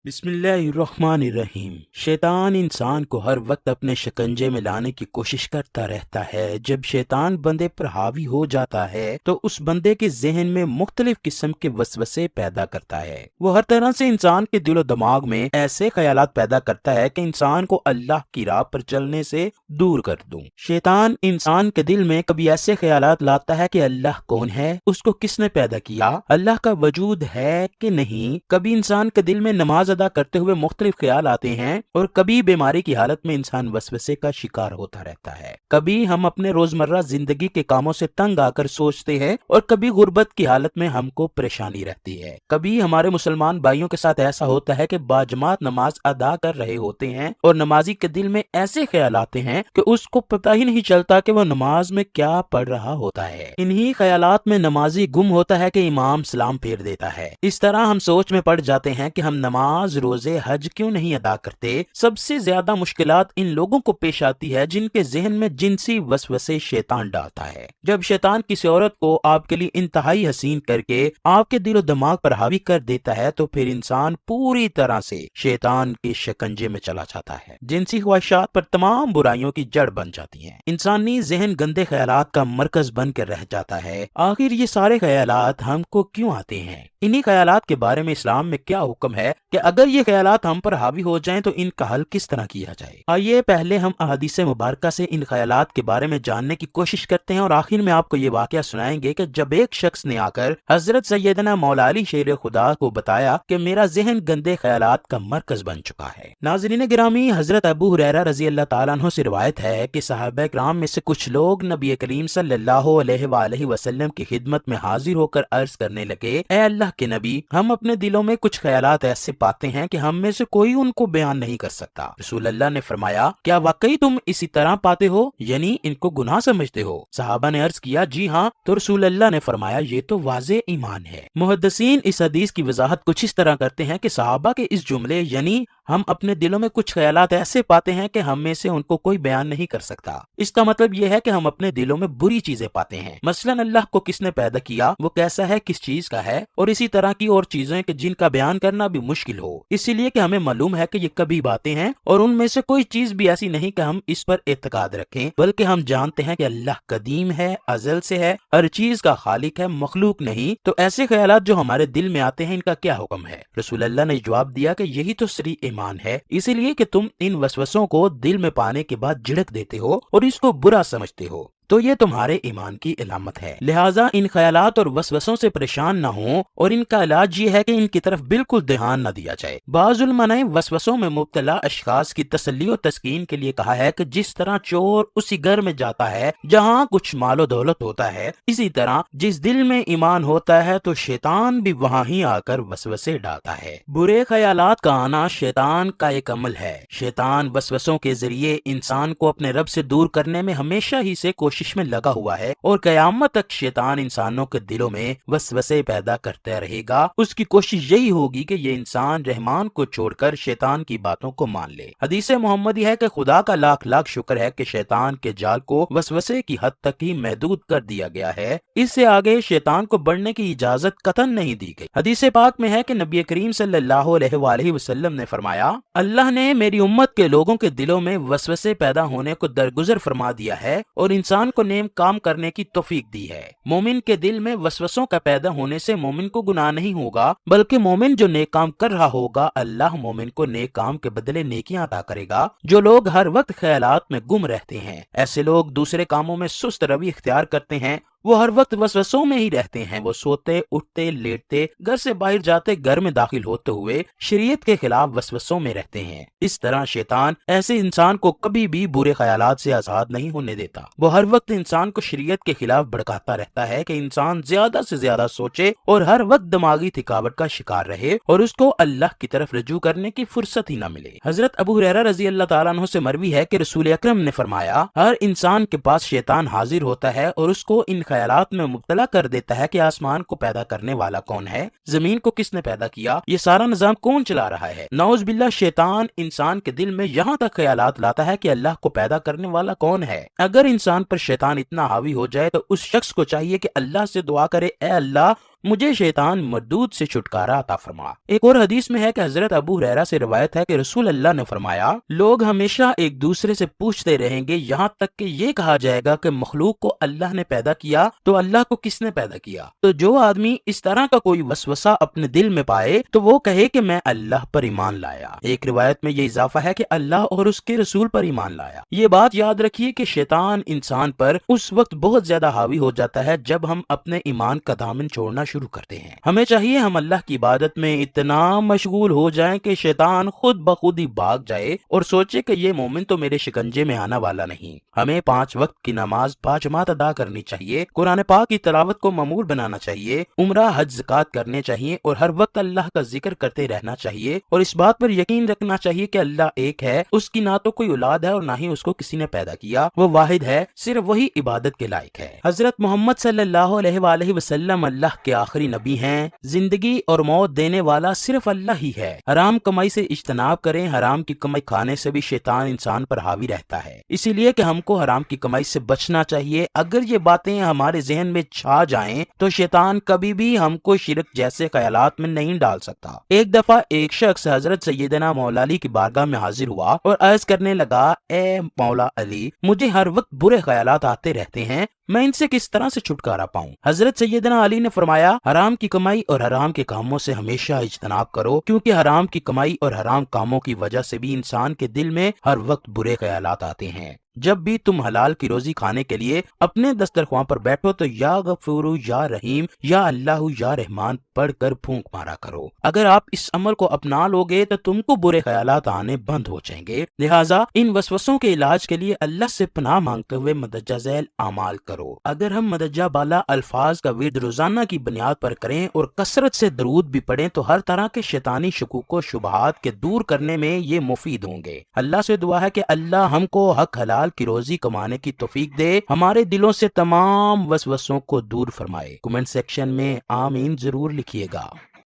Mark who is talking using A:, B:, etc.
A: بسم اللہ الرحمن الرحیم۔ شیطان انسان کو ہر وقت اپنے شکنجے میں لانے کی کوشش کرتا رہتا ہے۔ جب شیطان بندے پر حاوی ہو جاتا ہے تو اس بندے کے ذہن میں مختلف قسم کے وسوسے پیدا کرتا ہے۔ وہ ہر طرح سے انسان کے دل و دماغ میں ایسے خیالات پیدا کرتا ہے کہ انسان کو اللہ کی راہ پر چلنے سے دور کر دوں۔ شیطان انسان کے دل میں کبھی ایسے خیالات لاتا ہے کہ اللہ کون ہے، اس کو کس نے پیدا کیا، اللہ کا وجود ہے کہ نہیں۔ کبھی انسان کے دل میں نماز ادا کرتے ہوئے مختلف خیال آتے ہیں اور کبھی بیماری کی حالت میں انسان وسوسے کا شکار ہوتا رہتا ہے۔ کبھی ہم اپنے روزمرہ زندگی کے کاموں سے تنگ آ کر سوچتے ہیں اور کبھی غربت کی حالت میں ہم کو پریشانی رہتی ہے۔ کبھی ہمارے مسلمان بھائیوں کے ساتھ ایسا ہوتا ہے کہ باجماعت نماز ادا کر رہے ہوتے ہیں اور نمازی کے دل میں ایسے خیال آتے ہیں کہ اس کو پتہ ہی نہیں چلتا کہ وہ نماز میں کیا پڑھ رہا ہوتا ہے۔ انہی خیالات میں نمازی گم ہوتا ہے کہ امام سلام پھیر دیتا ہے۔ اس طرح ہم سوچ میں پڑ جاتے ہیں کہ ہم نماز، روزے، حج کیوں نہیں ادا کرتے۔ سب سے زیادہ مشکلات ان لوگوں کو پیش آتی ہے جن کے ذہن میں جنسی وسوسے شیطان ڈالتا ہے۔ جب شیطان کسی عورت کو آپ کے لیے انتہائی حسین کر کے آپ کے دل و دماغ پر حاوی کر دیتا ہے تو پھر انسان پوری طرح سے شیطان کے شکنجے میں چلا جاتا ہے۔ جنسی خواہشات پر تمام برائیوں کی جڑ بن جاتی ہیں۔ انسانی ذہن گندے خیالات کا مرکز بن کر رہ جاتا ہے۔ آخر یہ سارے خیالات ہم کو کیوں آتے ہیں؟ انہی خیالات کے بارے میں اسلام میں کیا حکم ہے کہ اگر یہ خیالات ہم پر حاوی ہو جائیں تو ان کا حل کس طرح کیا جائے؟ آئیے پہلے ہم احادیث مبارکہ سے ان خیالات کے بارے میں جاننے کی کوشش کرتے ہیں اور آخر میں آپ کو یہ واقعہ سنائیں گے کہ جب ایک شخص نے آ کر حضرت سیدنا مولا علی شیر خدا کو بتایا کہ میرا ذہن گندے خیالات کا مرکز بن چکا ہے۔ ناظرین گرامی، حضرت ابو ہریرہ رضی اللہ تعالیٰ عنہ سے روایت ہے کہ صحابہ کرام میں سے کچھ لوگ نبی کریم صلی اللہ علیہ وآلہ وسلم کی خدمت میں حاضر ہو کر عرض کرنے لگے، اے اللہ کے نبی، ہم اپنے دلوں میں کچھ خیالات ایسے پاتے ہیں کہ ہم میں سے کوئی ان کو بیان نہیں کر سکتا۔ رسول اللہ نے فرمایا، کیا واقعی تم اسی طرح پاتے ہو، یعنی ان کو گناہ سمجھتے ہو؟ صحابہ نے عرض کیا، جی ہاں۔ تو رسول اللہ نے فرمایا، یہ تو واضح ایمان ہے۔ محدثین اس حدیث کی وضاحت کچھ اس طرح کرتے ہیں کہ صحابہ کے اس جملے یعنی ہم اپنے دلوں میں کچھ خیالات ایسے پاتے ہیں کہ ہم میں سے ان کو کوئی بیان نہیں کر سکتا، اس کا مطلب یہ ہے کہ ہم اپنے دلوں میں بری چیزیں پاتے ہیں۔ مثلا اللہ کو کس نے پیدا کیا، وہ کیسا ہے، کس چیز کا ہے، اور اسی طرح کی اور چیزیں کہ جن کا بیان کرنا بھی مشکل ہو، اسی لیے کہ ہمیں معلوم ہے کہ یہ کبھی باتیں ہیں اور ان میں سے کوئی چیز بھی ایسی نہیں کہ ہم اس پر اعتقاد رکھیں، بلکہ ہم جانتے ہیں کہ اللہ قدیم ہے، ازل سے ہے، ہر چیز کا خالق ہے، مخلوق نہیں۔ تو ایسے خیالات جو ہمارے دل میں آتے ہیں، ان کا کیا حکم ہے؟ رسول اللہ نے جواب دیا کہ یہی تو صریح ایمان ہے، اسی لیے کہ تم ان وسوسوں کو دل میں پانے کے بعد جھڑک دیتے ہو اور اس کو برا سمجھتے ہو، تو یہ تمہارے ایمان کی علامت ہے۔ لہٰذا ان خیالات اور وسوسوں سے پریشان نہ ہوں، اور ان کا علاج یہ ہے کہ ان کی طرف بالکل دھیان نہ دیا جائے۔ بعض علماء نے وسوسوں میں مبتلا اشخاص کی تسلی و تسکین کے لیے کہا ہے کہ جس طرح چور اسی گھر میں جاتا ہے جہاں کچھ مال و دولت ہوتا ہے، اسی طرح جس دل میں ایمان ہوتا ہے تو شیطان بھی وہاں ہی آ کر وسوسے ڈالتا ہے۔ برے خیالات کا آنا شیطان کا ایک عمل ہے۔ شیطان وسوسوں کے ذریعے انسان کو اپنے رب سے دور کرنے میں ہمیشہ ہی سے کوشش میں لگا ہوا ہے، اور قیامت تک شیطان انسانوں کے دلوں میں وسوسے پیدا کرتا رہے گا۔ اس کی کوشش یہی ہوگی کہ یہ انسان رحمان کو چھوڑ کر شیطان کی باتوں کو مان لے۔ حدیث محمدی ہے کہ خدا کا لاکھ لاکھ شکر ہے کہ شیطان کے جال کو وسوسے کی حد تک ہی محدود کر دیا گیا ہے، اس سے آگے شیطان کو بڑھنے کی اجازت قطعاً نہیں دی گئی۔ حدیث پاک میں ہے کہ نبی کریم صلی اللہ علیہ وآلہ وسلم نے فرمایا، اللہ نے میری امت کے لوگوں کے دلوں میں وسوسے پیدا ہونے کو درگزر فرما دیا ہے اور انسان کو نیک کام کرنے کی توفیق دی ہے۔ مومن کے دل میں وسوسوں کا پیدا ہونے سے مومن کو گناہ نہیں ہوگا، بلکہ مومن جو نیک کام کر رہا ہوگا، اللہ مومن کو نیک کام کے بدلے نیکیاں عطا کرے گا۔ جو لوگ ہر وقت خیالات میں گم رہتے ہیں، ایسے لوگ دوسرے کاموں میں سست روی اختیار کرتے ہیں، وہ ہر وقت وسوسوں میں ہی رہتے ہیں۔ وہ سوتے، اٹھتے، لیٹتے، گھر سے باہر جاتے، گھر میں داخل ہوتے ہوئے شریعت کے خلاف وسوسوں میں رہتے ہیں۔ اس طرح شیطان ایسے انسان کو کبھی بھی برے خیالات سے آزاد نہیں ہونے دیتا۔ وہ ہر وقت انسان کو شریعت کے خلاف بھڑکاتا رہتا ہے کہ انسان زیادہ سے زیادہ سوچے اور ہر وقت دماغی تھکاوٹ کا شکار رہے اور اس کو اللہ کی طرف رجوع کرنے کی فرصت ہی نہ ملے۔ حضرت ابو ہریرہ رضی اللہ تعالیٰ عنہ سے مروی ہے کہ رسول اکرم نے فرمایا، ہر انسان کے پاس شیطان حاضر ہوتا ہے اور اس کو ان خیالات میں مبتلا کر دیتا ہے کہ آسمان کو پیدا کرنے والا کون ہے، زمین کو کس نے پیدا کیا، یہ سارا نظام کون چلا رہا ہے۔ نعوذ باللہ، شیطان انسان کے دل میں یہاں تک خیالات لاتا ہے کہ اللہ کو پیدا کرنے والا کون ہے۔ اگر انسان پر شیطان اتنا حاوی ہو جائے تو اس شخص کو چاہیے کہ اللہ سے دعا کرے، اے اللہ مجھے شیطان مردود سے چھٹکارا عطا فرما۔ ایک اور حدیث میں ہے کہ حضرت ابو ہریرہ سے روایت ہے کہ رسول اللہ نے فرمایا، لوگ ہمیشہ ایک دوسرے سے پوچھتے رہیں گے یہاں تک کہ یہ کہا جائے گا کہ مخلوق کو اللہ نے پیدا کیا تو اللہ کو کس نے پیدا کیا؟ تو جو آدمی اس طرح کا کوئی وسوسہ اپنے دل میں پائے تو وہ کہے کہ میں اللہ پر ایمان لایا۔ ایک روایت میں یہ اضافہ ہے کہ اللہ اور اس کے رسول پر ایمان لایا۔ یہ بات یاد رکھیے کہ شیطان انسان پر اس وقت بہت زیادہ حاوی ہو جاتا ہے جب ہم اپنے ایمان کا دامن چھوڑنا شروع کرتے ہیں۔ ہمیں چاہیے ہم اللہ کی عبادت میں اتنا مشغول ہو جائیں کہ شیطان خود بخود ہی بھاگ جائے اور سوچے کہ یہ مومن تو میرے شکنجے میں آنا والا نہیں۔ ہمیں 5 وقت کی نماز باجماعت ادا کرنی چاہیے، قرآن پاک کی تلاوت کو معمول بنانا چاہیے، عمرہ حج زکوٰۃ کرنے چاہیے اور ہر وقت اللہ کا ذکر کرتے رہنا چاہیے اور اس بات پر یقین رکھنا چاہیے کہ اللہ ایک ہے، اس کی نہ تو کوئی اولاد ہے اور نہ ہی اس کو کسی نے پیدا کیا، وہ واحد ہے، صرف وہی عبادت کے لائق ہے۔ حضرت محمد صلی اللہ علیہ وآلہ وسلم اللہ کے آخری نبی ہیں۔ زندگی اور موت دینے والا صرف اللہ ہی ہے۔ حرام کمائی سے اجتناب کریں، حرام کی کمائی کھانے سے بھی شیطان انسان پر حاوی رہتا ہے، اسی لیے کہ ہم کو حرام کی کمائی سے بچنا چاہیے۔ اگر یہ باتیں ہمارے ذہن میں چھا جائیں تو شیطان کبھی بھی ہم کو شرک جیسے خیالات میں نہیں ڈال سکتا۔ ایک دفعہ ایک شخص حضرت سیدنا مولا علی کی بارگاہ میں حاضر ہوا اور عرض کرنے لگا، اے مولا علی، مجھے ہر وقت برے خیالات آتے رہتے ہیں، میں ان سے کس طرح سے چھٹکارا پاؤں؟ حضرت سیدنا علی نے فرمایا، حرام کی کمائی اور حرام کے کاموں سے ہمیشہ اجتناب کرو، کیونکہ حرام کی کمائی اور حرام کاموں کی وجہ سے بھی انسان کے دل میں ہر وقت برے خیالات آتے ہیں۔ جب بھی تم حلال کی روزی کھانے کے لیے اپنے دسترخوان پر بیٹھو تو یا غفور یا رحیم یا اللہ یا رحمان پڑھ کر پھونک مارا کرو۔ اگر آپ اس عمل کو اپنا لوگے تو تم کو برے خیالات آنے بند ہو جائیں گے۔ لہٰذا ان وسوسوں کے علاج کے لیے اللہ سے پناہ مانگتے ہوئے مدجہ ذیل اعمال کرو۔ اگر ہم مدجہ بالا الفاظ کا ورد روزانہ کی بنیاد پر کریں اور کثرت سے درود بھی پڑھیں تو ہر طرح کے شیطانی شکوک و شبہات کے دور کرنے میں یہ مفید ہوں گے۔ اللہ سے دعا ہے کہ اللہ ہم کو حق حلال کی روزی کمانے کی توفیق دے، ہمارے دلوں سے تمام وسوسوں کو دور فرمائے۔ کمنٹ سیکشن میں آمین ضرور لکھیے گا۔